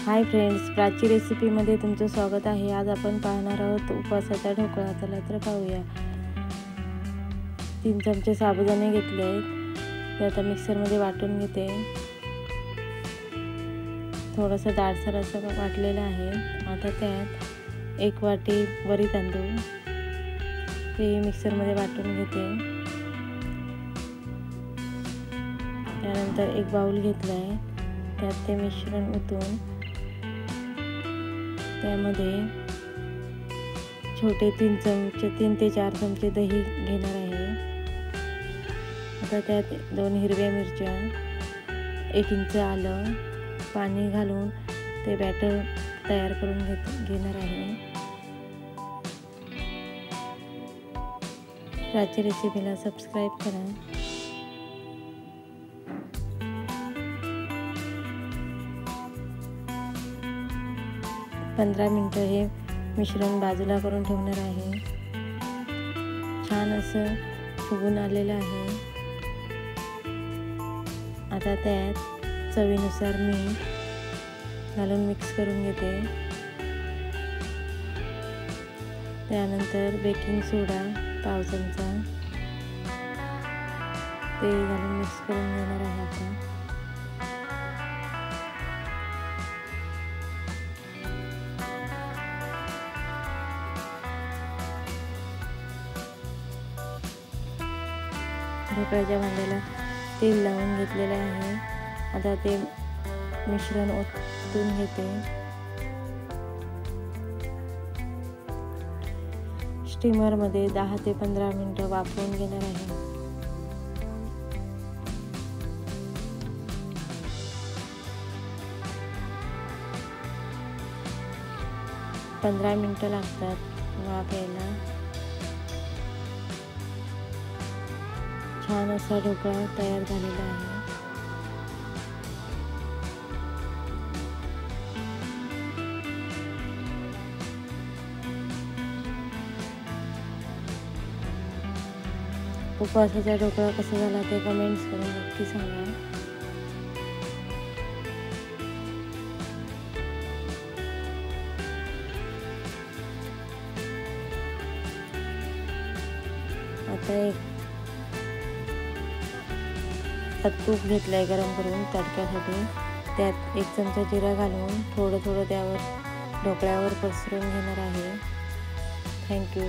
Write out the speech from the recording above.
Hi friends, Prachi रेसिपीमध्ये तुमचं स्वागत आहे। आज आपण पाहणार आहोत उपवासाचा ढोकळा। चला तर पाहूया। 3 चमचे साबुदाणे घेतले आहेत, ते आता मिक्सरमध्ये वाटून घेते। थोडंसं दाटसर असं वाटलेलं आहे। आता त्यात 1 वाटी वरी तांदूळ ते मिक्सरमध्ये वाटून घेते। त्यानंतर 1 बाउल घेतला आहे, त्यात ते मिश्रण ओतून त्यामध्ये छोटे 3 ते 4 चमचे दही घेणार आहे। आता त्यात 2 हिरव्या मिरच्या, 1 इंच आलं, पाणी घालून ते बॅटर तयार करून घेणार आहे। प्राची रेसिपीला सबस्क्राईब करा। 15 मिनिटं हे मिश्रण बाजूला करून ठेवणार आहे। छान असं फुगून आलेलं आहे। आता त्यात चवीनुसार मीठ घालून मिक्स करून घेते। त्यानंतर बेकिंग सोडा पाव चमचा ते घालून मिक्स करून घेणार आहे। आता ढोकळ्याच्या भांड्याला तेल लावून घेतलेले आहे। आता ते मिश्रण ओतून घेते। स्टीमरमध्ये 10 ते 15 मिनिटं वाफवून घेणार आहे। पंधरा मिनिटं लागतात वाफ यायला। छान असा ढोकळा तयार झालेला आहे। उपवासाचा ढोकळा कसा झाला ते कमेंट्स करून नक्की सांगा। आता तूप घेतलंय गरम करून तडक्यासाठी। त्यात 1 चमचा जिरा घालून थोडं त्यावर ढोकळ्यावर पसरून घेणार आहे। थँक्यू।